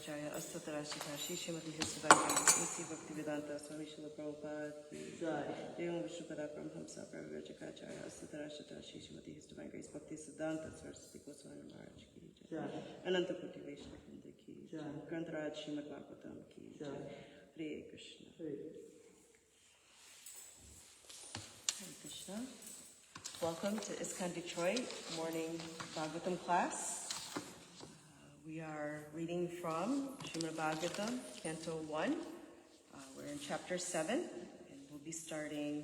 Acharya Astatarashita Shri Shrimati Hisavangam Nisi Bhaktivedanta Swami Srila Prabhupada Devam Vishnupada Brahmhamsa Prabhupada Acharya Astatarashita Shri Shrimati Hisavangam Bhakti Siddhanta Saraswati Goswami Maharaj Ki Jai Ananta Koti Vaishnava Vrinda Ki Jai Grantaraj Shrimadbhagavatam Ki Jai Hare Krishna Hare Krishna. Welcome to ISKCON Detroit morning Bhagavatam class. We are reading from Shrimadbhagavatam, Canto 1. We're in Chapter 7, and we'll be starting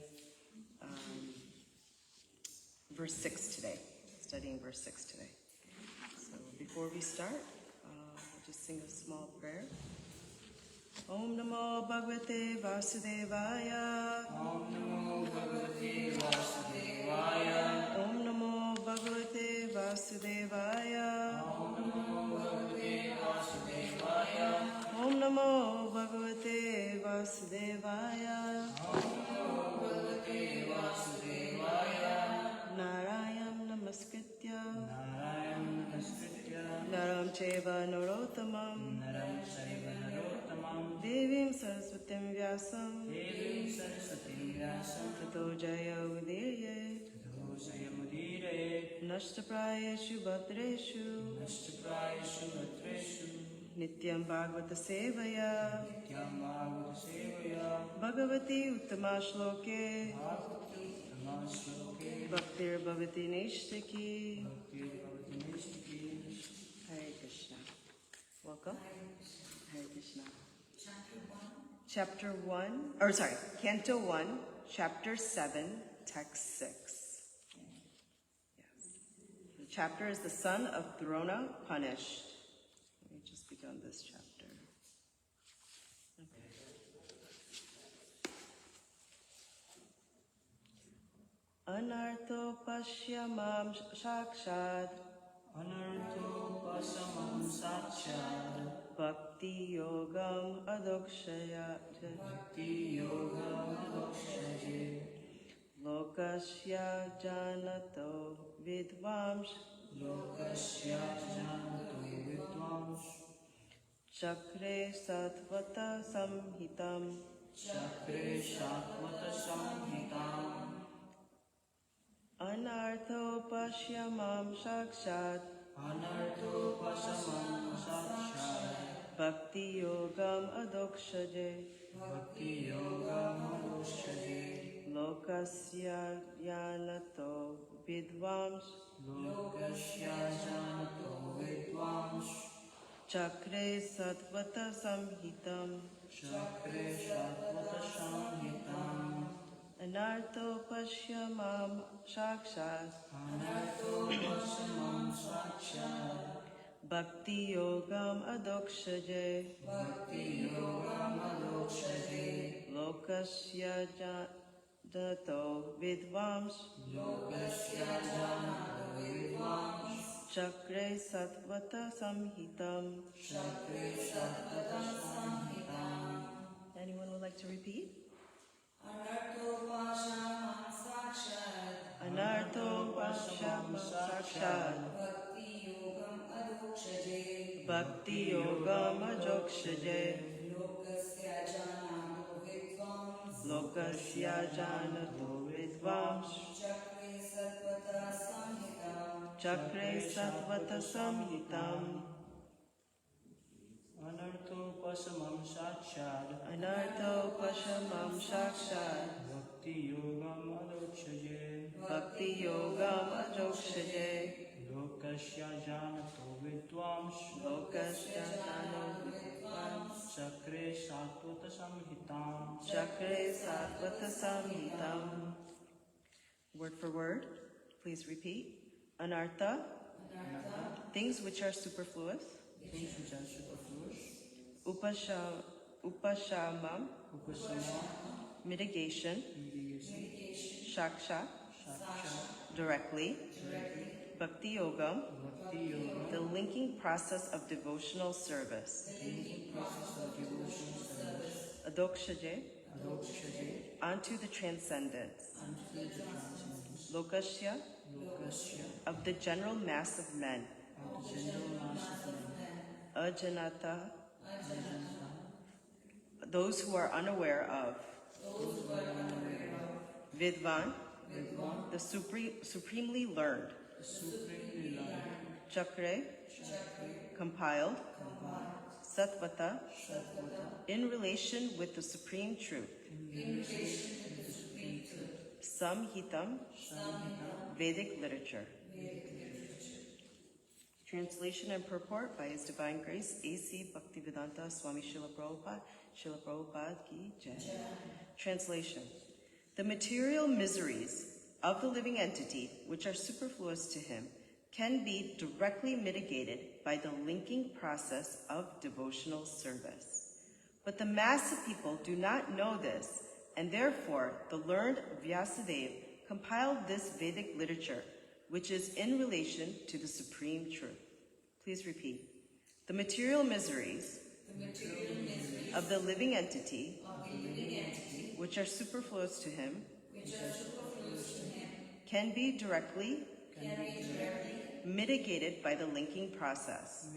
verse 6 today, studying verse 6 today. So before we start, we'll just sing a small prayer. Om Namo Bhagavate Vasudevaya. Om Namo Bhagavate Vasudevaya. Om Namo Bhagavate Vasudevaya. Om Namo Bhagavate Vasudevaya. Om Namo Bhagavate Vasudevaya. Om Namo Bhagavate Vasudevaya. Narayam Namaskritya. Narayam Namaskritya. Naram Cheva Narottamam. Naram Chaiva Narottamam. Devim Saraswatim Vyasam. Devim Saraswatim Vyasam. Tato Jaya Udirye. Tato Jayamudire. Nashtaprayeshu Bhadreshu. Nashtaprayeshu Bhatreshu. Nityam Bhagavata Sevaya. Nityam Bhagavata Sevaya. Bhagavati Uttama Shloke. Bhagavati Uttama Shloke. Bhaktir Bhavati Nishtaki. Bhaktir Bhavati Nishtaki. Hare Krishna. Welcome. Hare Krishna. Chapter 1, Canto 1, Chapter 7, Text 6. Yes. The chapter is the son of Drona punished. Let me just begun this chapter. Okay. Anartho pashyamam shakshad. Anartho pasamam sakshad. Bhakti yogam adokshaya. Bhakti yogam adokshaje. Lokasya janato vidvams. Lokasya janato vidvams. Chakre satvata samhitam. Chakre satvata samhitam. Anartho pashyamam shakshad. Anartho pasamam sakshad. Bhakti yogam adokshaje. Bhakti yogam adokshaje. Lokasya janato vidvams. Lokasya janato vidvams. Chakre satvata samhitam. Chakre satvata samhitam. Anartho pashyamam shakshad. Anartho pasamam sakshad. Bhakti yogam adokshaje. Bhakti yogam adokshaje. Lokasya janato vidvams. Lokasya janato vidvams. Chakre satvata samhitam. Chakre satvata samhitam. Anyone would like to repeat? Anartho pasamam sakshad. Anartho pashyamam sakshad. Bhakti yogam adokshaje. Bhakti yogam adokshaje. Lokasya janato vidvams. Lokasya janato vidvams. Chakre satvata samhitam. Chakre satvata samhitam. Anartho pasamam sakshad. Anartho pashyamam sakshad. Bhakti yogam adokshaje. Bhakti yogam adokshaje. Lokasya janato vidvams. Lokasya janato vidvams. Chakre satvata samhitam. Chakre satvata samhitam. Word for word, please repeat. Anartha, things which are superfluous. Things which are superfluous. Upashamam, Upasama. mitigation. Mitigation. Shaksha, Saksha. directly. Bhakti yogam, Bhakti yoga. the linking process of devotional service. The process of devotional service. Adokshaje, Adokshaje. onto the transcendence. Unto the transcendence. Lokasya, Lokasya. of the general mass of men. Of the general mass of men. Ajanata, those who are unaware of, Vidvan, the supremely learned, Chakre, compiled, Satvata, in relation with the supreme truth, Samhitam, Vedic literature. Translation and purport by His Divine Grace, A.C. Bhaktivedanta Swami Srila Prabhupada Ki Jai. Translation. The material miseries of the living entity, which are superfluous to him, can be directly mitigated by the linking process of devotional service. But the mass of people do not know this, and therefore the learned Vyasadeva compiled this Vedic literature, which is in relation to the supreme truth. Please repeat. The material miseries of the living entity, which are superfluous to him, can be directly mitigated by the linking process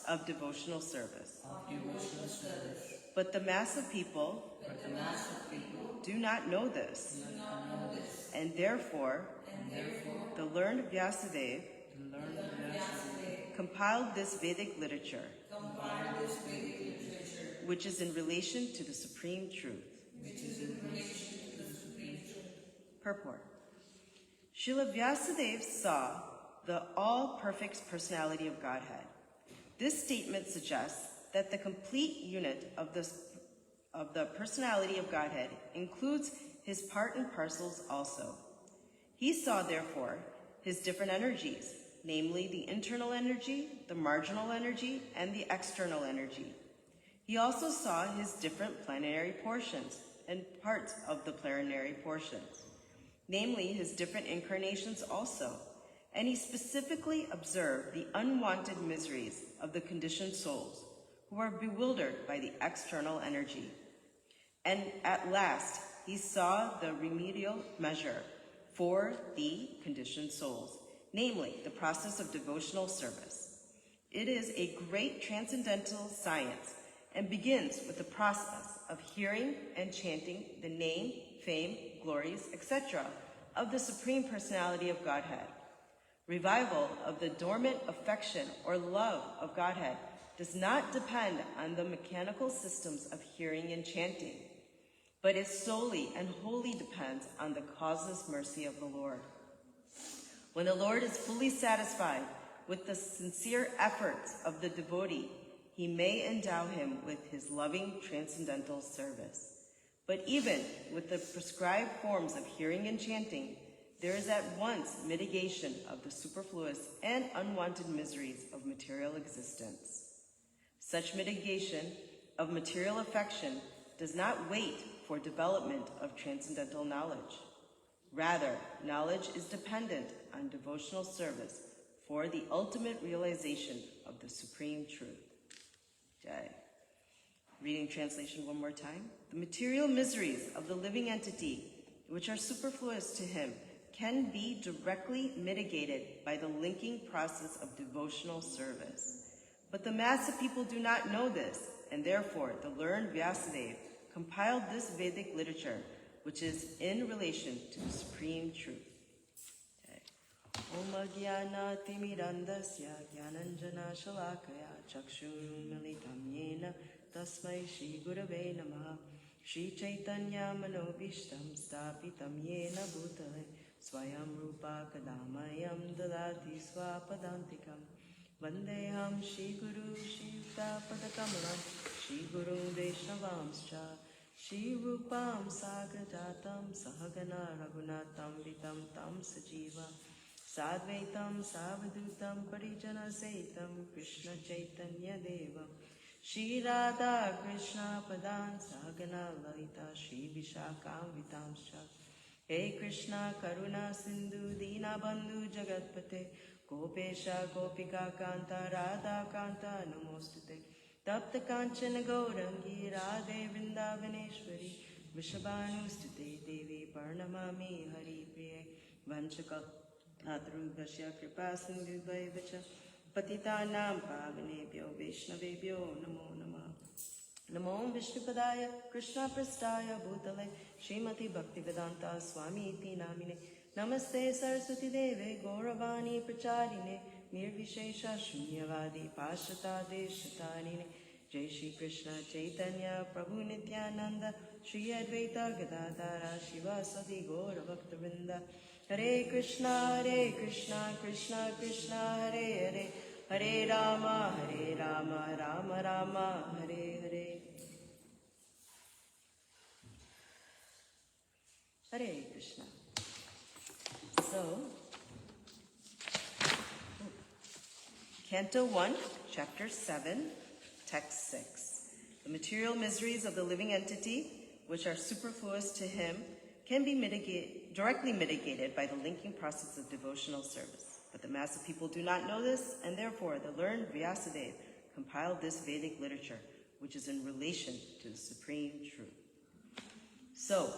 of devotional service. But the mass of people do not know this, and therefore the learned Vyasadeva compiled this Vedic literature, which is in relation to the supreme truth. Purport. Srila Vyasadeva saw the all-perfect personality of Godhead. This statement suggests that the complete unit of the personality of Godhead includes his part and parcels also. He saw, therefore, his different energies, namely the internal energy, the marginal energy, and the external energy. He also saw his different planetary portions and parts of the planetary portions, namely his different incarnations also, and he specifically observed the unwanted miseries of the conditioned souls who are bewildered by the external energy. And at last, he saw the remedial measure for the conditioned souls, namely the process of devotional service. It is a great transcendental science and begins with the process of hearing and chanting the name, fame, glories, etc. of the Supreme Personality of Godhead. Revival of the dormant affection or love of Godhead does not depend on the mechanical systems of hearing and chanting, but it solely and wholly depends on the causeless mercy of the Lord. When the Lord is fully satisfied with the sincere efforts of the devotee, he may endow him with his loving transcendental service. But even with the prescribed forms of hearing and chanting, there is at once mitigation of the superfluous and unwanted miseries of material existence. Such mitigation of material affection does not wait for development of transcendental knowledge. Rather, knowledge is dependent on devotional service for the ultimate realization of the supreme truth. Jai. Reading translation one more time. The material miseries of the living entity, which are superfluous to him, can be directly mitigated by the linking process of devotional service. But the mass of people do not know this, and therefore the learned Vyasadeva compiled this Vedic literature, which is in relation to the supreme truth. Om Jnana Timirandasya Jnananjana Shalakaya Chakshurunmilitam Yena Tasmai Shri Gurave Namaha Shri Chaitanya Manobishtam Stapitam Yena Bhutale Swayam Rupa Kadamayam Dadati Swapadantikam Vandeham Shri Guru Shri Padakamalam Shri Guru Vaishnavamscha Shri Rupam Sagrajatam Sahagana Raghunatam Vitam Tam Sajiva Sadvaitam Savadutam Parijana Saitam Krishna Chaitanya Devam Shri Radha Krishna Padan Sahagana Lalita Shri Vishakam Vitamscha Hey Krishna Karuna Sindhu Dina Bandhu Jagatpate Gopesha Gopika Kanta Radha Kanta Namostute Tapta Kanchana Gaurangi Radhe Vrindavaneshwari Vishabhanustute Devi Parnamami Hari Priye Vanchaka Adrubhasya Kripa Sindhu Vaivacha Patitanam Pavanebhyo Vaishnavebhyo Namo Namah. Namo Vishnupadaya Krishna Prastaya Bhutale Shrimati Bhaktivedanta Swami Iti Namine Namaste Saraswati Deve Gauravani Pracharine Nirvishesha Shunyavadi Pashata Deshatarine Jai Shri Krishna Chaitanya Prabhu Nityananda Shri Advaita Gadadara Shivasati Gaura Bhaktavinda Hare Krishna Krishna Krishna Hare Hare Hare Rama Rama Rama Hare Hare Hare Krishna. So, Canto 1, Chapter 7, Text 6. The material miseries of the living entity, which are superfluous to him, can be directly mitigated by the linking process of devotional service. But the mass of people do not know this, and therefore the learned Vyasadeva compiled this Vedic literature, which is in relation to the supreme truth. So,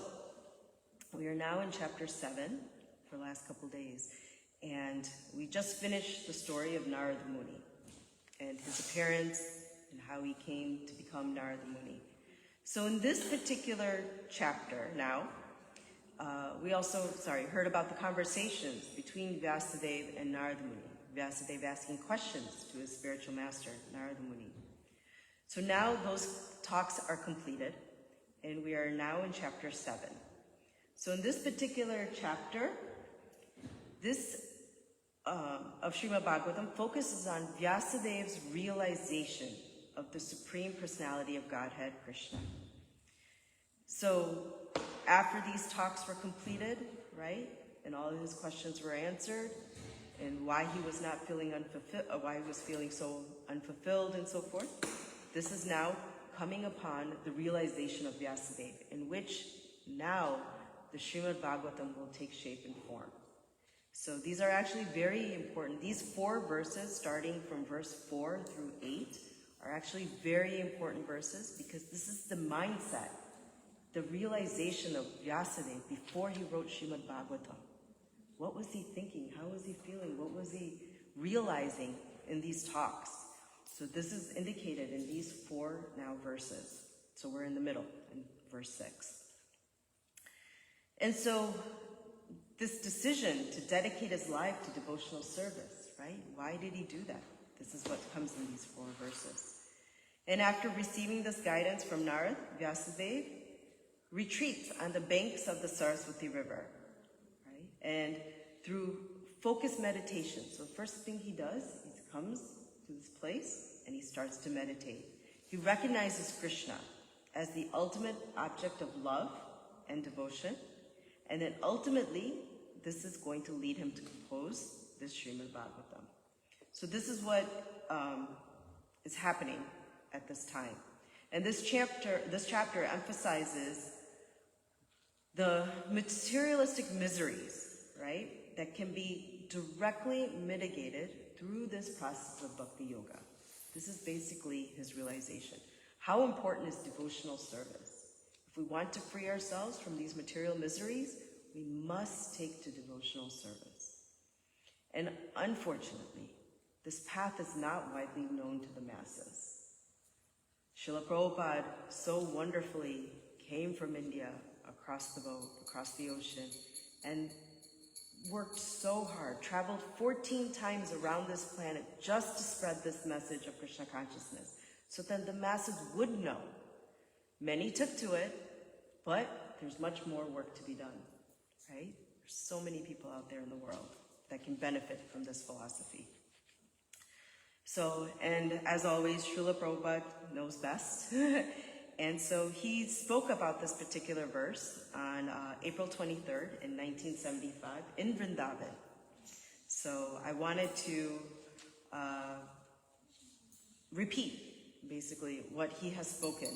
we are now in Chapter 7 for the last couple days, and we just finished the story of Narada Muni and his appearance and how he came to become Narada Muni. So in this particular chapter now, we also, heard about the conversations between Vyasadeva and Narada Muni. Vyasadeva asking questions to his spiritual master, Narada Muni. So now those talks are completed, and we are now in Chapter 7. So in this particular chapter, this of Shrimadbhagavatam focuses on Vyasadeva's realization of the Supreme Personality of Godhead, Krishna. So after these talks were completed, right, and all of his questions were answered, and why he was not feeling why he was feeling so unfulfilled and so forth, this is now coming upon the realization of Vyasadeva, in which now the Shrimadbhagavatam will take shape and form. So these are actually very important. These 4 verses, starting from verse 4 through 8, are actually very important verses because this is the mindset, the realization of Vyasadeva before he wrote Shrimadbhagavatam. What was he thinking? How was he feeling? What was he realizing in these talks? So this is indicated in these 4 now verses. So we're in the middle, in verse 6. And so this decision to dedicate his life to devotional service, right? Why did he do that? This is what comes in these 4 verses. And after receiving this guidance from Narad, Vyasadeva retreats on the banks of the Saraswati River, right? And through focused meditation. So the first thing he does, he comes to this place and he starts to meditate. He recognizes Krishna as the ultimate object of love and devotion. And then ultimately, this is going to lead him to compose this Shrimadbhagavatam. So this is what is happening at this time. And this chapter emphasizes the materialistic miseries, right, that can be directly mitigated through this process of bhakti yoga. This is basically his realization. How important is devotional service? If we want to free ourselves from these material miseries, we must take to devotional service. And unfortunately, this path is not widely known to the masses. Srila Prabhupada so wonderfully came from India across the ocean, and worked so hard, traveled 14 times around this planet just to spread this message of Krishna consciousness, so that the masses would know. Many took to it, but there's much more work to be done, right? There's so many people out there in the world that can benefit from this philosophy. So, and as always, Srila Prabhupada knows best. And so he spoke about this particular verse on April 23rd in 1975 in Vrindavan. So I wanted to repeat basically what he has spoken.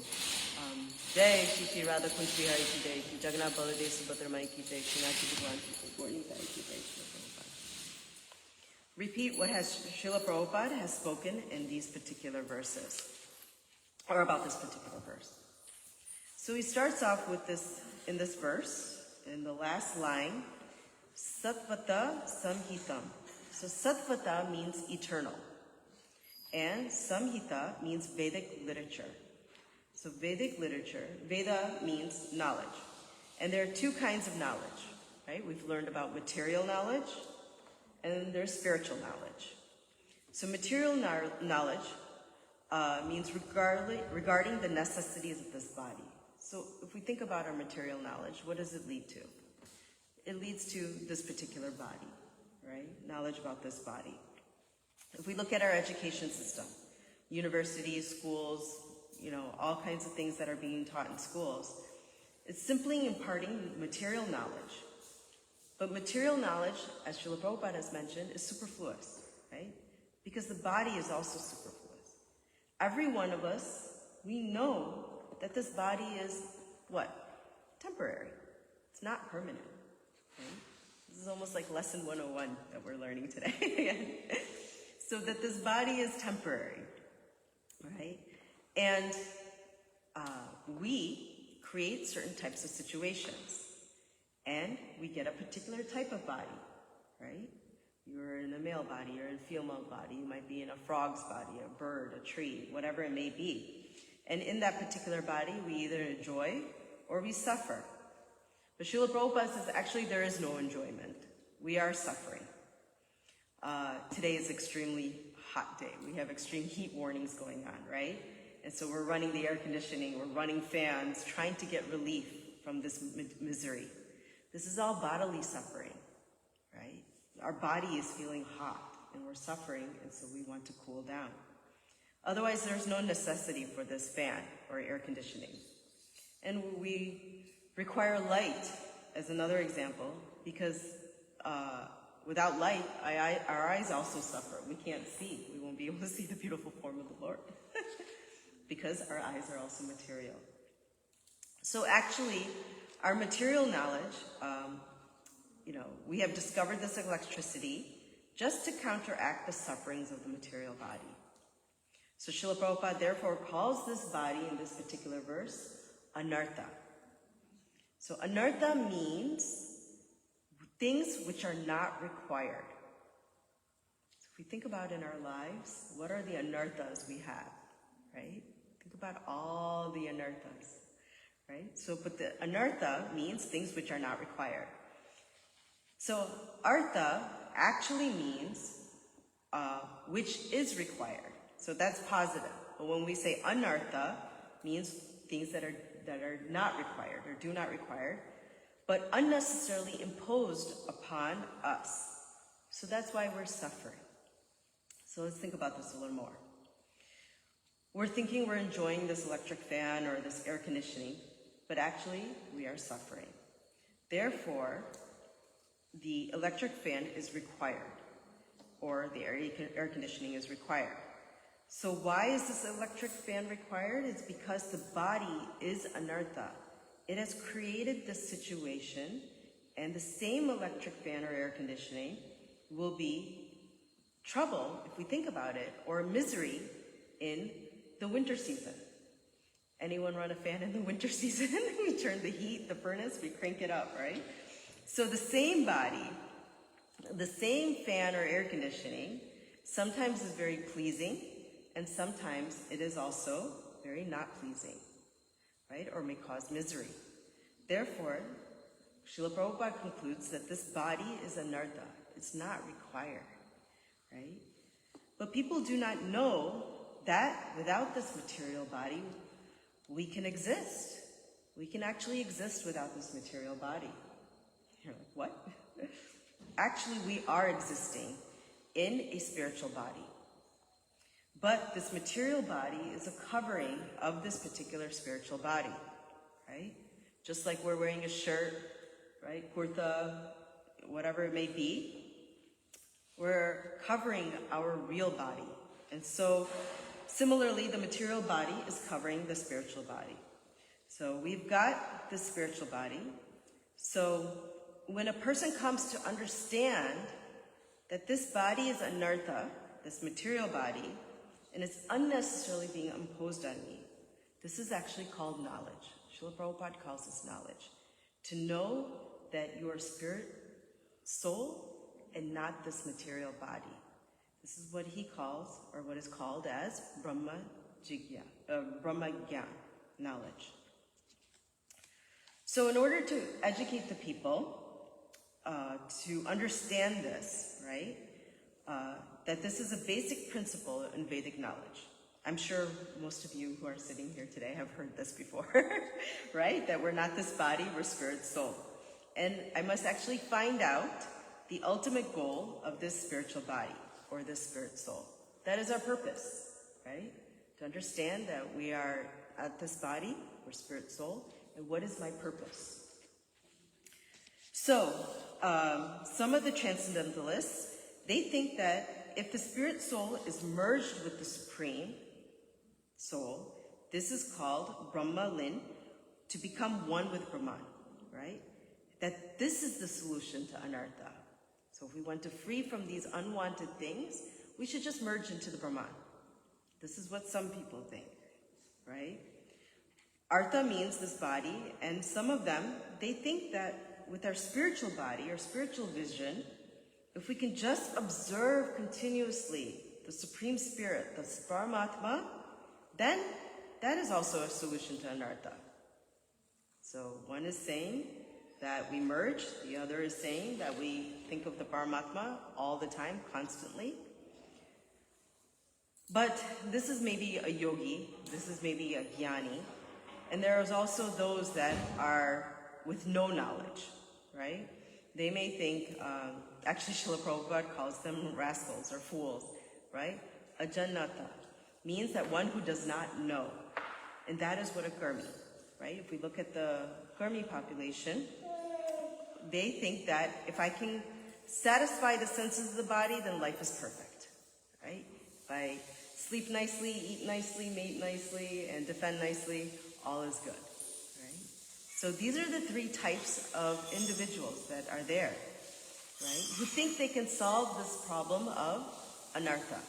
Jai Shri Shri Radha Kunti Hari Ki Jai, Shri Jagannath Baladev Subhadra Mai Ki Jai, Shri Nati Bhagwan Ki Jai, Gauri Nitai Ki Jai, Srila Prabhupada. Repeat what Srila Prabhupada has spoken in these particular verses, or about this particular verse. So he starts off with this, in this verse, in the last line, Satvata Samhitam. So Satvata means eternal, and Samhita means Vedic literature. So Vedic literature, Veda means knowledge. And there are two kinds of knowledge, right? We've learned about material knowledge and there's spiritual knowledge. So material knowledge means regarding the necessities of this body. So if we think about our material knowledge, what does it lead to? It leads to this particular body, right? Knowledge about this body. If we look at our education system, universities, schools, all kinds of things that are being taught in schools, it's simply imparting material knowledge. But material knowledge, as Srila Prabhupada has mentioned, is superfluous, right? Because the body is also superfluous. Every one of us, we know that this body is what? Temporary. It's not permanent. Right? This is almost like lesson 101 that we're learning today. So that this body is temporary, right? And we create certain types of situations. And we get a particular type of body, right? You're in a male body, you're in a female body, you might be in a frog's body, a bird, a tree, whatever it may be. And in that particular body, we either enjoy or we suffer. But Srila Prabhupada says, actually, there is no enjoyment. We are suffering. Today is extremely hot day. We have extreme heat warnings going on, right? And so we're running the air conditioning, we're running fans, trying to get relief from this misery. This is all bodily suffering, right? Our body is feeling hot and we're suffering, and so we want to cool down. Otherwise, there's no necessity for this fan or air conditioning. And we require light as another example, because without light, our eyes also suffer. We can't see. We won't be able to see the beautiful form of the Lord because our eyes are also material. So actually, our material knowledge, we have discovered this electricity just to counteract the sufferings of the material body. So Srila Prabhupada therefore calls this body in this particular verse, anartha. So anartha means things which are not required. So if we think about in our lives, what are the anarthas we have, right? Think about all the anarthas, right? So, but the anartha means things which are not required. So artha actually means which is required. So that's positive. But when we say anartha, means things that are not required or do not require, but unnecessarily imposed upon us. So that's why we're suffering. So let's think about this a little more. We're thinking we're enjoying this electric fan or this air conditioning, but actually we are suffering. Therefore, the electric fan is required, or the air conditioning is required. So why is this electric fan required? It's because the body is anartha. It has created this situation, and the same electric fan or air conditioning will be trouble, if we think about it, or misery in the winter season. Anyone run a fan in the winter season? We turn the heat, the furnace, we crank it up, right? So the same body, the same fan or air conditioning, sometimes is very pleasing, and sometimes it is also very not pleasing, right? Or may cause misery. Therefore, Srila Prabhupada concludes that this body is anartha. It's not required, right? But people do not know that without this material body, we can exist. We can actually exist without this material body. You're like, what? Actually, we are existing in a spiritual body. But this material body is a covering of this particular spiritual body, right? Just like we're wearing a shirt, right? Kurta, whatever it may be, we're covering our real body. And so, similarly, the material body is covering the spiritual body. So we've got this spiritual body. So when a person comes to understand that this body is anartha, this material body, and it's unnecessarily being imposed on me, this is actually called knowledge. Srila Prabhupada calls this knowledge. To know that you are spirit, soul, and not this material body. This is what he calls, or what is called as Brahma Jigya, Brahma Gyan, knowledge. So in order to educate the people to understand this, right, that this is a basic principle in Vedic knowledge. I'm sure most of you who are sitting here today have heard this before, right? That we're not this body, we're spirit, soul. And I must actually find out the ultimate goal of this spiritual body, or this spirit soul. That is our purpose, right? To understand that we are at this body, we're spirit soul, and what is my purpose? So, some of the transcendentalists, they think that if the spirit soul is merged with the supreme soul, this is called Brahma-lin, to become one with Brahman, right? That this is the solution to anartha. So if we want to free from these unwanted things, we should just merge into the Brahman. This is what some people think, right? Artha means this body, and some of them, they think that with our spiritual body or spiritual vision, if we can just observe continuously the Supreme Spirit, the Paramatma, then that is also a solution to anartha. So one is saying that we merge, the other is saying that we think of the Paramatma all the time, constantly. But this is maybe a yogi, this is maybe a jnani, and there is also those that are with no knowledge, right? They may think, actually Srila Prabhupada calls them rascals or fools, right? Ajannata means that one who does not know. And that is what a karmi, right? If we look at the karmi population, they think that if I can satisfy the senses of the body, then life is perfect, right? If I sleep nicely, eat nicely, mate nicely, and defend nicely, all is good, right? So these are the three types of individuals that are there, right? Who think they can solve this problem of anartha.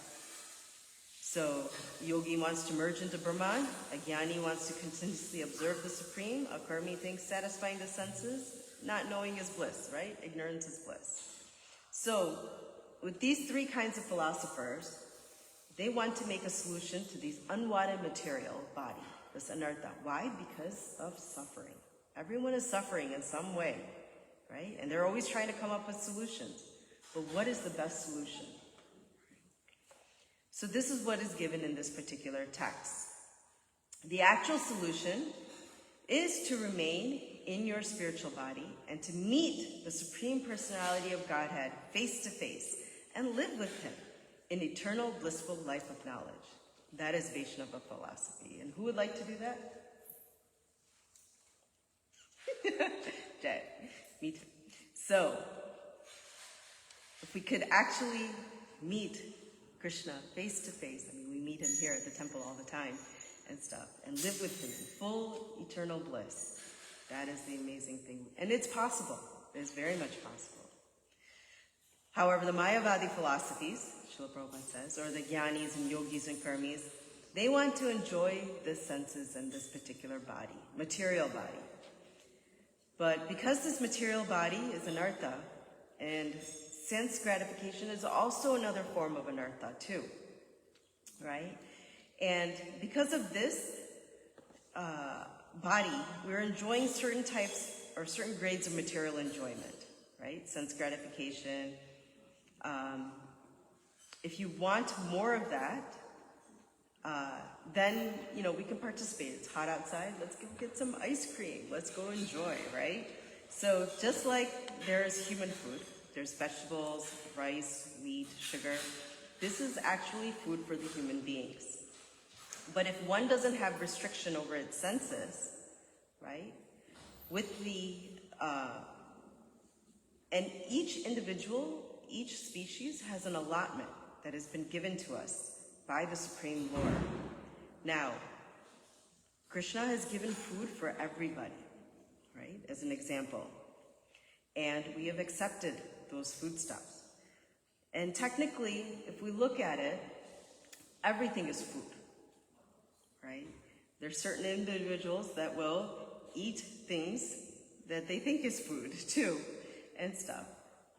So yogi wants to merge into Brahman, a jnani wants to continuously observe the supreme, a karmi thinks satisfying the senses, not knowing is bliss, right? Ignorance is bliss. So with these three kinds of philosophers, they want to make a solution to these unwanted material body, this anartha. Why? Because of suffering. Everyone is suffering in some way, right? And they're always trying to come up with solutions. But what is the best solution? So this is what is given in this particular text. The actual solution is to remain in your spiritual body and to meet the Supreme Personality of Godhead face to face and live with Him in eternal blissful life of knowledge. That is Vaishnava philosophy. And who would like to do that? Jay, me too. So, if we could actually meet Krishna face to face, I mean, we meet him here at the temple all the time and stuff, and live with him in full eternal bliss. That is the amazing thing. And it's possible. It's very much possible. However, the Mayavadi philosophies, Srila Prabhupada says, or the jnanis and yogis and karmis, they want to enjoy the senses and this particular body, material body. But because this material body is anartha, and sense gratification is also another form of anartha too, right? And because of this body, we're enjoying certain types or certain grades of material enjoyment, right? Sense gratification. If you want more of that, then, you know, we can participate. It's hot outside. Let's go get some ice cream. Let's go enjoy, right? So just like there's human food, there's vegetables, rice, wheat, sugar. This is actually food for the human beings. But if one doesn't have restriction over its senses, right, with the, and each individual, each species has an allotment that has been given to us by the Supreme Lord. Now, Krishna has given food for everybody, right, as an example. And we have accepted those foodstuffs. And technically, if we look at it, everything is food, right? There's certain individuals that will eat things that they think is food too, and stuff.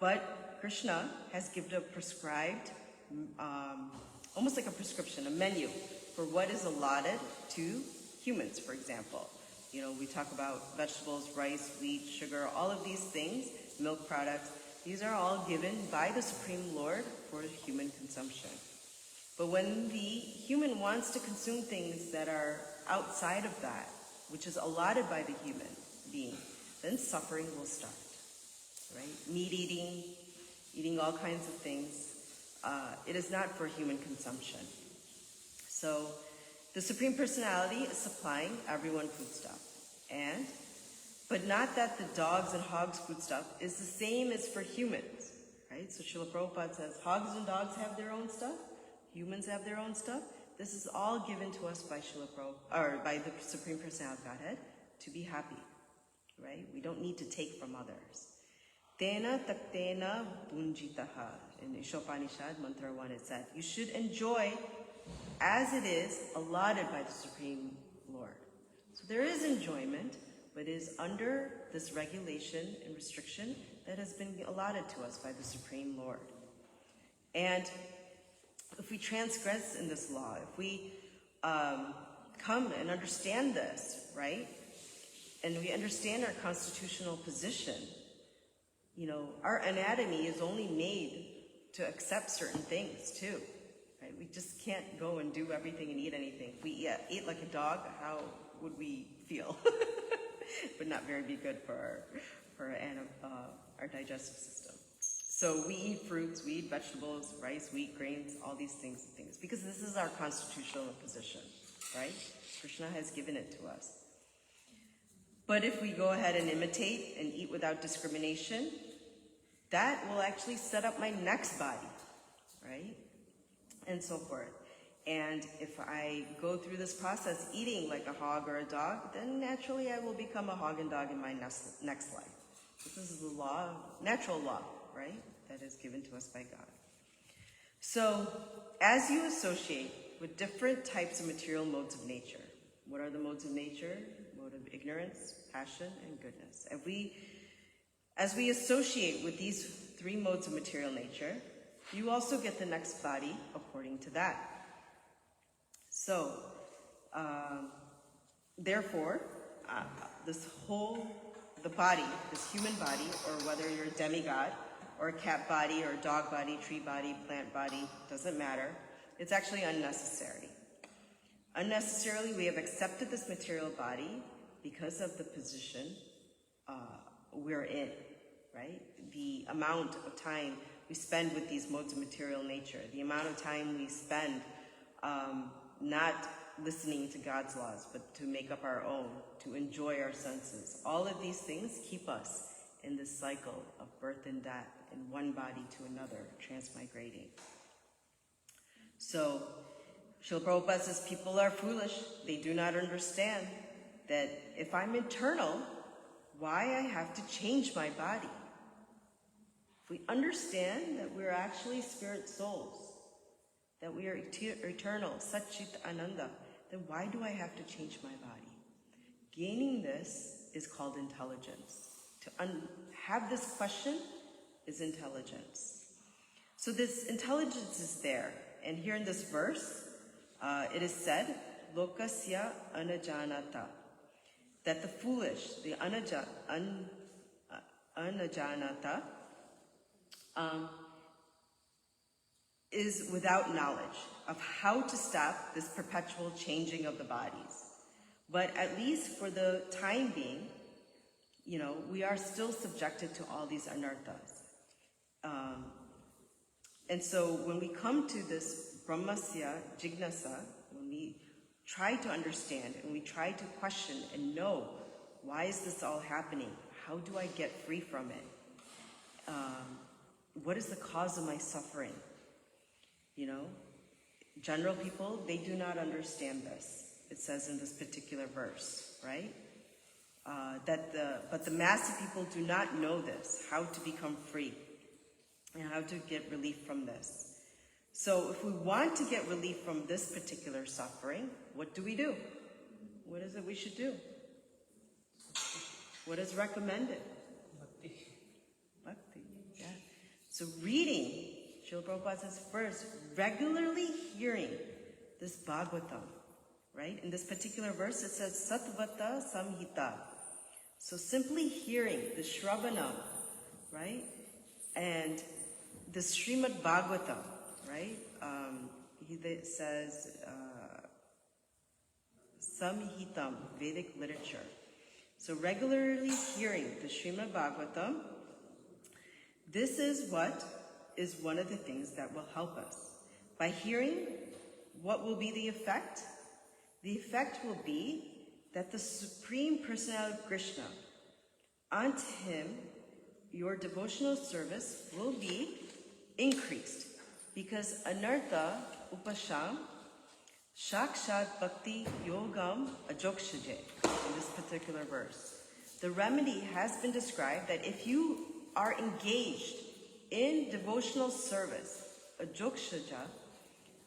But Krishna has given a prescribed, almost like a prescription, a menu for what is allotted to humans, for example. You know, we talk about vegetables, rice, wheat, sugar, all of these things, milk products. These are all given by the Supreme Lord for human consumption. But when the human wants to consume things that are outside of that, which is allotted by the human being, then suffering will start, right? Meat eating all kinds of things. It is not for human consumption. So the Supreme Personality is supplying everyone foodstuff. But not that the dogs and hogs foodstuff is the same as for humans, right? So Srila Prabhupada says, hogs and dogs have their own stuff, humans have their own stuff. This is all given to us by by the Supreme Personality of Godhead to be happy, right? We don't need to take from others. Tena taktena bunjitaha. In Ishopanishad, Mantra 1, it said, you should enjoy as it is allotted by the Supreme Lord. So there is enjoyment, but it is under this regulation and restriction that has been allotted to us by the Supreme Lord. And if we transgress in this law, if we come and understand this, right, and we understand our constitutional position, you know, our anatomy is only made to accept certain things too, right? We just can't go and do everything and eat anything. If we eat like a dog, how would we feel? It would not be good for our digestive system. So we eat fruits, we eat vegetables, rice, wheat, grains, all these things, because this is our constitutional position, right? Krishna has given it to us. But if we go ahead and imitate and eat without discrimination, that will actually set up my next body, right? And so forth. And if I go through this process eating like a hog or a dog, then naturally I will become a hog and dog in my next life. This is the law, natural law, right? That is given to us by God. So, as you associate with different types of material modes of nature, what are the modes of nature? Mode of ignorance, passion, and goodness. As we associate with these three modes of material nature, you also get the next body according to that. So, therefore, the body, this human body, or whether you're a demigod, or a cat body, or a dog body, tree body, plant body, doesn't matter. It's actually unnecessary. Unnecessarily, we have accepted this material body because of the position we're in, right? The amount of time we spend with these modes of material nature, the amount of time we spend not listening to God's laws, but to make up our own, to enjoy our senses. All of these things keep us in this cycle of birth and death, in one body to another, transmigrating. So, Srila Prabhupada says people are foolish. They do not understand that if I'm eternal, why I have to change my body. If we understand that we're actually spirit souls, that we are eternal, Satchit Ananda, then why do I have to change my body? Gaining this is called intelligence. To have this question is intelligence. So this intelligence is there. And here in this verse, it is said, Lokasya anajanata, that the foolish, the anajanata, is without knowledge of how to stop this perpetual changing of the bodies. But at least for the time being, you know, we are still subjected to all these anarthas. And so when we come to this brahmasya jignasa, when we try to understand and we try to question and know, why is this all happening? How do I get free from it? What is the cause of my suffering? You know, general people, they do not understand this. It says in this particular verse, right? But the mass of people do not know this, how to become free and how to get relief from this. So if we want to get relief from this particular suffering, what do? What is it we should do? What is recommended? Bhakti, yeah. So reading, Srila Prabhupada says first, regularly hearing this Bhagavatam, right? In this particular verse, it says Satvata Samhita. So simply hearing the Shravanam, right? And the Shrimadbhagavatam, right? He says Samhitam, Vedic literature. So regularly hearing the Shrimadbhagavatam, this is one of the things that will help us. By hearing, what will be the effect? The effect will be that the Supreme Personality of Krishna, unto him, your devotional service will be increased. Because anartha upasham shakshat bhakti yogam ajokshaje, in this particular verse. The remedy has been described that if you are engaged in devotional service, ajokshaja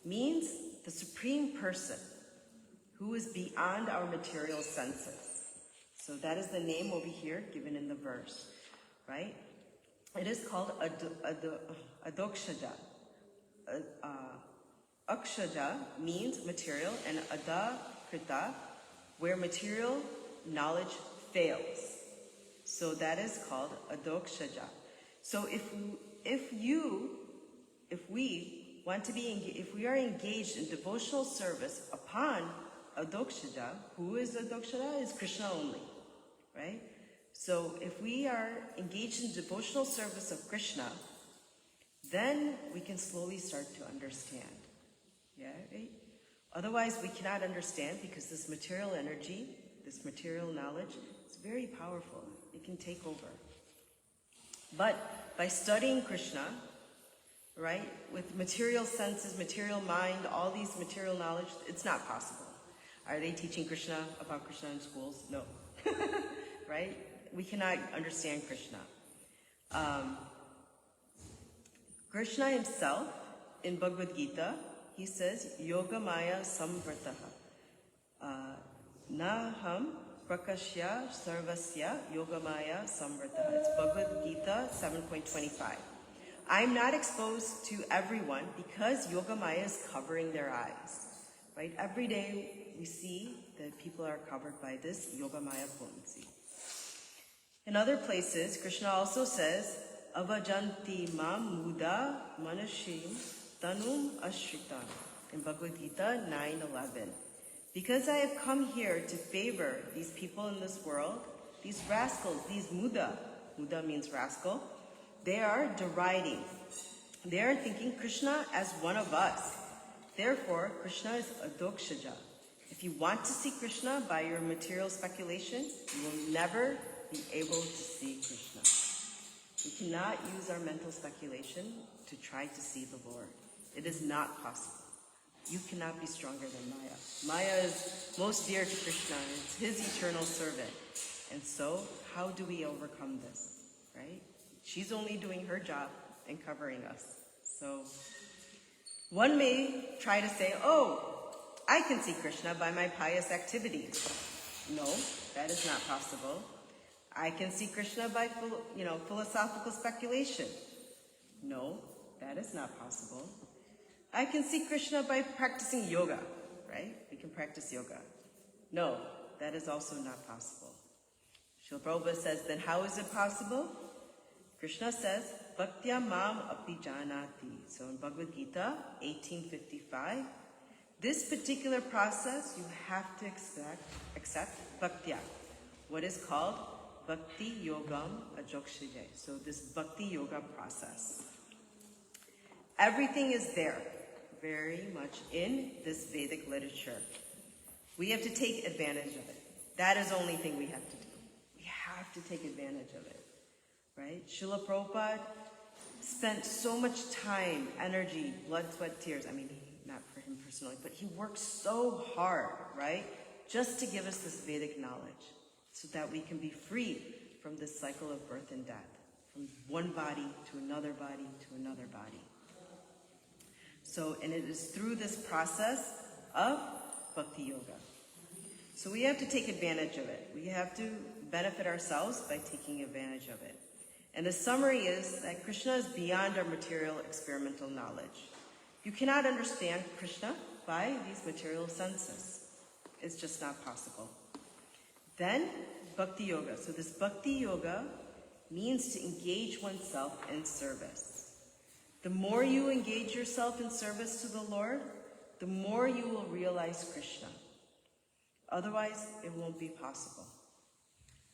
means the Supreme Person who is beyond our material senses. So that is the name over here given in the verse, right? It is called adokshaja. Akshaja means material, and adakrita, where material knowledge fails. So that is called adokshaja. So if we are engaged in devotional service upon adokshaja, who is adokshaja? Is Krishna only, right? So if we are engaged in devotional service of Krishna, then we can slowly start to understand. Yeah, right? Otherwise, we cannot understand because this material energy, this material knowledge, is very powerful. It can take over. But by studying Krishna, right, with material senses, material mind, all these material knowledge, it's not possible. Are they teaching Krishna about Krishna in schools? No. Right? We cannot understand Krishna. Krishna himself, in Bhagavad Gita, he says, Yoga Maya Samvrtaha. Naham Prakashya Sarvasya Yoga Maya Samvrtaha. It's Bhagavad Gita 7.25. I'm not exposed to everyone because Yoga Maya is covering their eyes. Right? Every day we see that people are covered by this Yoga Maya potency. In other places, Krishna also says, Avajanti mam muda manashim tanum ashritam, in Bhagavad Gita 9:11. Because I have come here to favor these people in this world, these rascals, these muda means rascal, they are deriding. They are thinking Krishna as one of us. Therefore, Krishna is adokshaja. If you want to see Krishna by your material speculation, you will never be able to see Krishna. We cannot use our mental speculation to try to see the Lord. It is not possible. You cannot be stronger than Maya. Maya is most dear to Krishna. It's his eternal servant. And so, how do we overcome this, right? She's only doing her job and covering us. So, one may try to say, oh, I can see Krishna by my pious activities. No, that is not possible. I can see Krishna by, philosophical speculation. No, that is not possible. I can see Krishna by practicing yoga, right? We can practice yoga. No, that is also not possible. Srila Prabhupada says, then how is it possible? Krishna says, Bhaktya mam api janati. So in Bhagavad Gita 18:55, this particular process you have to accept Bhaktya, what is called Bhakti Yogam Ajokshaje. So this Bhakti Yoga process. Everything is there, very much in this Vedic literature. We have to take advantage of it. That is the only thing we have to do. We have to take advantage of it, right? Srila Prabhupada spent so much time, energy, blood, sweat, tears. I mean, not for him personally, but he worked so hard, right? Just to give us this Vedic knowledge so that we can be free from this cycle of birth and death, from one body to another body to another body. So, and it is through this process of Bhakti Yoga. So we have to take advantage of it. We have to benefit ourselves by taking advantage of it. And the summary is that Krishna is beyond our material experimental knowledge. You cannot understand Krishna by these material senses. It's just not possible. Then, Bhakti Yoga. So this Bhakti Yoga means to engage oneself in service. The more you engage yourself in service to the Lord, the more you will realize Krishna. Otherwise, it won't be possible.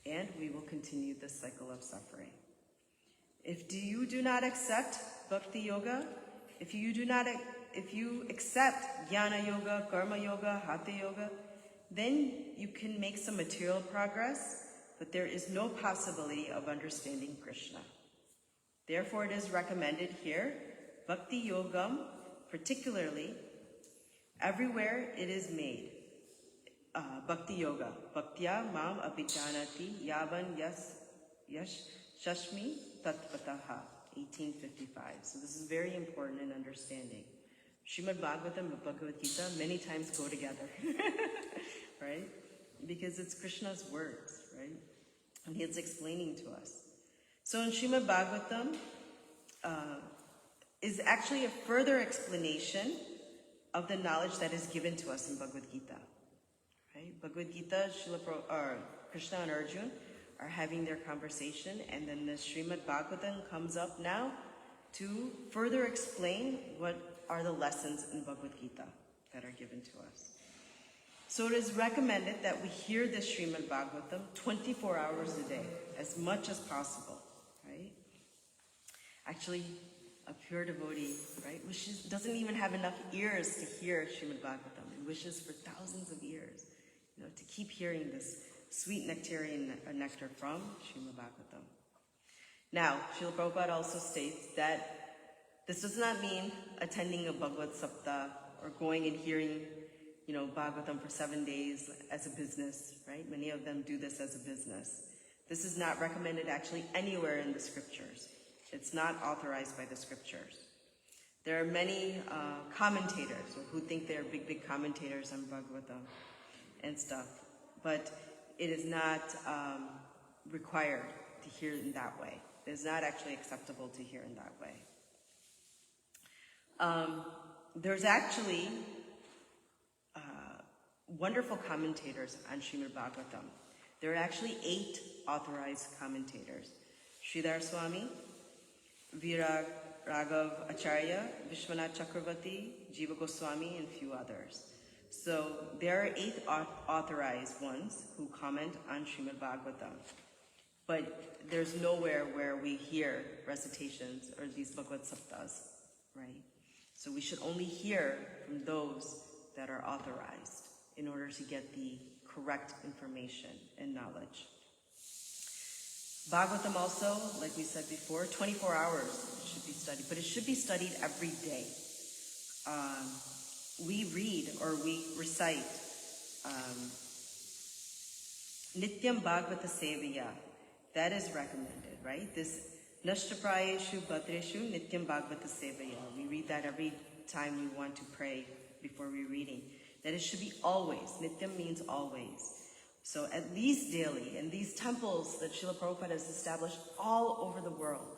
And we will continue this cycle of suffering. If you do not accept Bhakti Yoga, if you accept Jnana Yoga, Karma Yoga, Hatha Yoga, then you can make some material progress, but there is no possibility of understanding Krishna. Therefore, it is recommended here, Bhakti Yogam, particularly, everywhere it is made. Bhakti Yoga. Bhaktya mam abhijanati yavan yash shashmi tatpataha. 1855. So this is very important in understanding. Shrimadbhagavatam and Bhagavad Gita many times go together, right? Because it's Krishna's words, right? And He is explaining to us. So in Shrimadbhagavatam is actually a further explanation of the knowledge that is given to us in Bhagavad Gita. Right? Bhagavad Gita, Krishna and Arjuna are having their conversation, and then the Shrimadbhagavatam comes up now to further explain what are the lessons in Bhagavad Gita that are given to us. So it is recommended that we hear the Shrimadbhagavatam 24 hours a day, as much as possible, right? Actually, a pure devotee, right, doesn't even have enough ears to hear Shrimadbhagavatam. It wishes for thousands of years, to keep hearing this sweet nectarian nectar from Shrimadbhagavatam. Now, Srila Prabhupada also states that this does not mean attending a Bhagavad Sapta or going and hearing, Bhagavatam for 7 days as a business, right? Many of them do this as a business. This is not recommended actually anywhere in the scriptures. It's not authorized by the scriptures. There are many commentators who think they're big commentators on Bhagavatam and stuff, but it is not required to hear in that way. It is not actually acceptable to hear in that way. There's actually wonderful commentators on Srimad Bhagavatam. There are actually 8 authorized commentators. Sridhar Swami, Virag Raghav Acharya, Vishwanath Chakravarti, Jiva Goswami, and few others. So there are 8 authorized ones who comment on Srimad Bhagavatam. But there's nowhere where we hear recitations or these Bhagavad Saptas, right? So we should only hear from those that are authorized in order to get the correct information and knowledge. Bhagavatam also, like we said before, 24 hours should be studied, but it should be studied every day. We read or we recite Nityam Bhagavata Sevaya. That is recommended, right? This Nashtaprayeshu Bhadreshu Nityam Bhagavata Sevaya. We read that every time we want to pray before we're reading. That it should be always. Nityam means always. So at least daily, in these temples that Srila Prabhupada has established all over the world,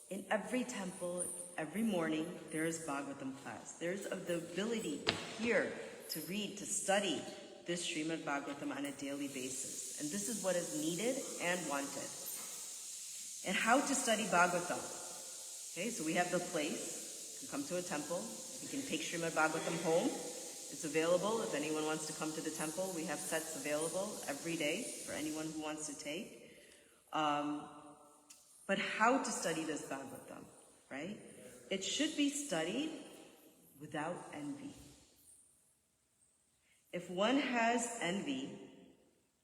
in every temple, every morning, there is Bhagavatam class. There's the ability here to read, to study this Srimad Bhagavatam on a daily basis. And this is what is needed and wanted. And how to study Bhagavatam. Okay, so we have the place. You can come to a temple. You can take Srimad Bhagavatam home. It's available if anyone wants to come to the temple. We have sets available every day for anyone who wants to take. But how to study this Bhagavatam, right? It should be studied without envy. If one has envy,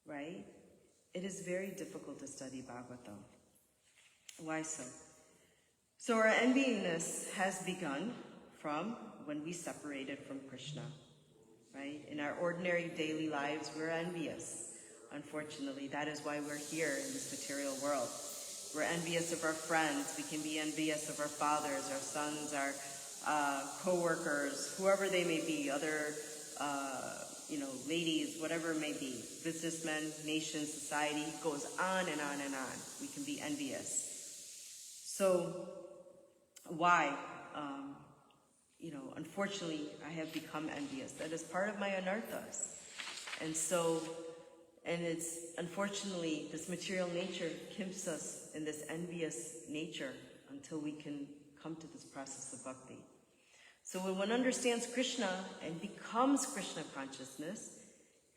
right, it is very difficult to study Bhagavatam. Why so? So our enviness has begun from when we separated from Krishna, right? In our ordinary daily lives, we're envious. Unfortunately, that is why we're here in this material world. We're envious of our friends. We can be envious of our fathers, our sons, our co-workers, whoever they may be, other, ladies, whatever it may be, businessmen, nations, society, goes on and on and on. We can be envious. So why? Unfortunately, I have become envious. That is part of my anarthas. And it's unfortunately this material nature keeps us in this envious nature until we can come to this process of bhakti. So when one understands Krishna and becomes Krishna consciousness,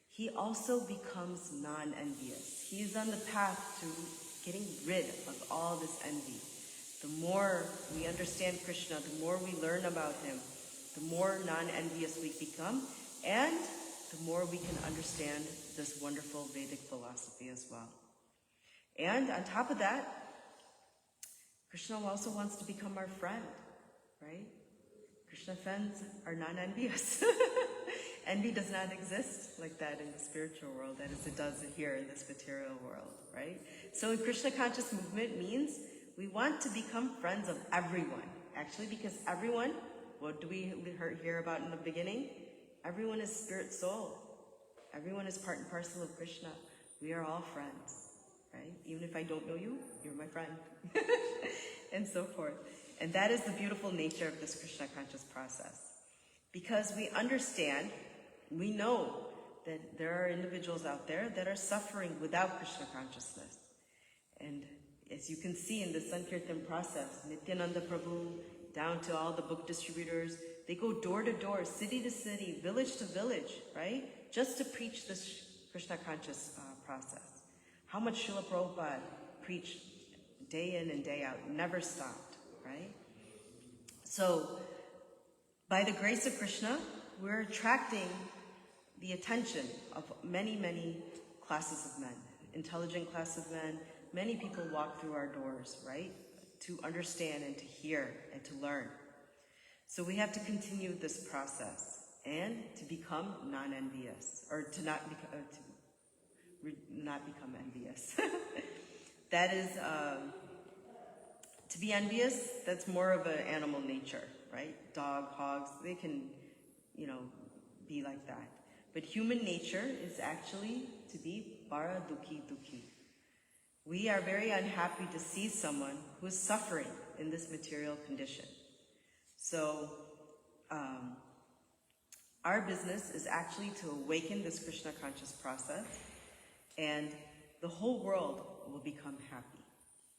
he also becomes non-envious. He is on the path to getting rid of all this envy. The more we understand Krishna, the more we learn about him, the more non-envious we become, and the more we can understand this wonderful Vedic philosophy as well. And on top of that, Krishna also wants to become our friend, right? Krishna friends are non-envious. Envy does not exist like that in the spiritual world as it does here in this material world, right? So in Krishna conscious movement means we want to become friends of everyone. Actually, because everyone, what do we hear about in the beginning? Everyone is spirit soul. Everyone is part and parcel of Krishna. We are all friends, right? Even if I don't know you, you're my friend. And so forth. And that is the beautiful nature of this Krishna conscious process. Because we understand, we know that there are individuals out there that are suffering without Krishna consciousness. And as you can see in the Sankirtan process, Nityananda Prabhu, down to all the book distributors, they go door to door, city to city, village to village, right? Just to preach this Krishna conscious process. How much Srila Prabhupada preached day in and day out, never stopped, right? So, by the grace of Krishna, we're attracting the attention of many, many classes of men, intelligent class of men. Many people walk through our doors, right? To understand and to hear and to learn. So we have to continue this process and to become non-envious, or to not become envious. That is, to be envious, that's more of an animal nature, right? Dog, hogs, they can, be like that. But human nature is actually to be bara dukhi dukhi. We are very unhappy to see someone who is suffering in this material condition. So, our business is actually to awaken this Krishna conscious process, and the whole world will become happy,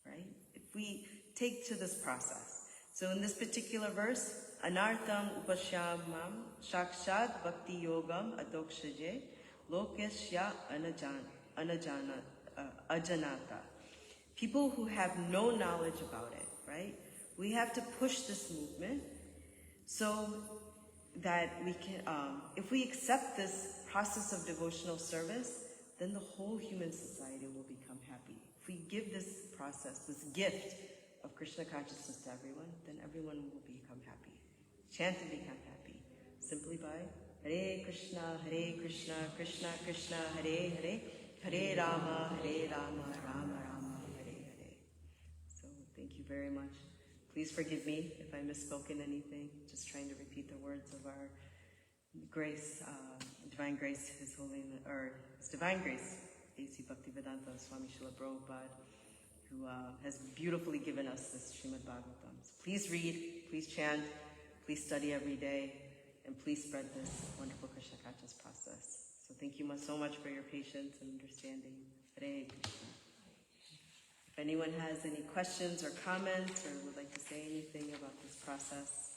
right? If we take to this process. So in this particular verse, anartam upashyamam shakshat bhakti yogam adokshaje lokesya ajanata. People who have no knowledge about it, right? We have to push this movement so that we can, if we accept this process of devotional service, then the whole human society will become happy. If we give this process, this gift of Krishna consciousness to everyone, then everyone will become happy. Chant and become happy. Simply by Hare Krishna, Krishna Krishna, Hare Hare, Hare Rama, Rama Rama, Hare Hare. So thank you very much. Please forgive me if I misspoken anything. Just trying to repeat the words of our grace, divine grace, His Holiness, or His divine grace, A.C. Bhaktivedanta Swami Srila Prabhupada, who has beautifully given us this Shrimadbhagavatam. So please read, please chant, please study every day, and please spread this wonderful Krishna conscious process. So thank you so much for your patience and understanding. Hare Krishna. If anyone has any questions or comments or would like to say anything about this process,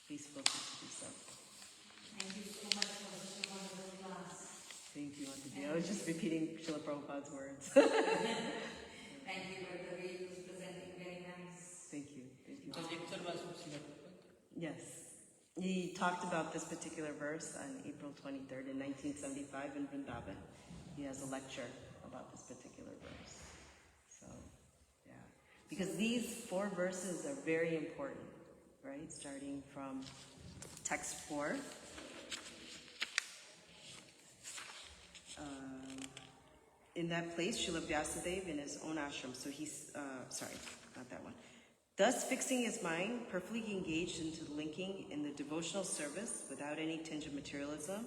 please feel free to do so. Thank you so much for such a wonderful class. Thank you, Auntie. I was just repeating Srila Prabhupada's words. Thank you for the way you was presenting, very nice. Thank you. Thank you. The lecture was from Srila Prabhupada. Yes. He talked about this particular verse on April 23rd in 1975 in Vrindavan. He has a lecture about this particular verse. So, yeah. Because these 4 verses are very important, right? Starting from text 4. In that place, Srila Vyasadeva in his own ashram, so he's, sorry, not that one. Thus, fixing his mind, perfectly engaged into the linking in the devotional service without any tinge of materialism,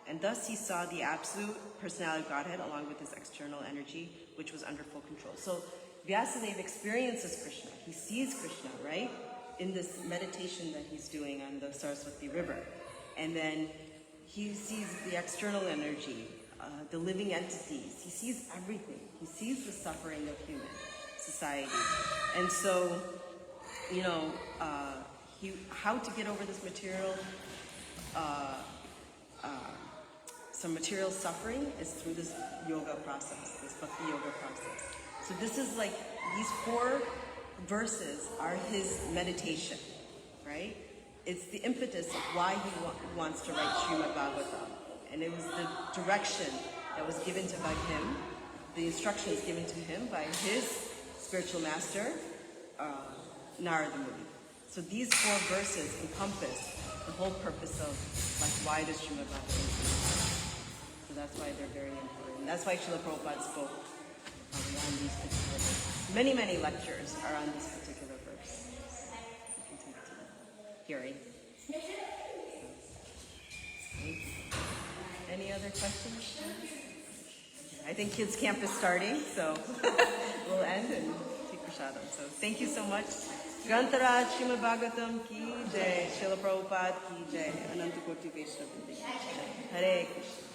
and thus he saw the absolute personality of Godhead along with his external energy, which was under full control. So Vyasadeva experiences Krishna. He sees Krishna, right, in this meditation that he's doing on the Saraswati River. And then he sees the external energy the living entities. He sees everything. He sees the suffering of human society. And so, how to get over this material, some material suffering is through this yoga process, this bhakti yoga process. So this is like, these 4 verses are his meditation, right? It's the impetus of why he wants to write Shrimadbhagavatam. And it was the direction that was given to by him, the instructions given to him by his spiritual master, Narada Muni. So these 4 verses encompass the whole purpose of why does Srimad Bhagavatam. So that's why they're very important. That's why Srila Prabhupada spoke on these particular verses. Many, many lectures are on this particular verse. Hearing. Any other questions? I think kids camp is starting, so we'll end and take prasadam. So thank you so much. Grantaraj Srimad Bhagavatam ki jai, Srila Prabhupada ki jai, Ananta Koti Vaishnava ki jai. Hare Krishna.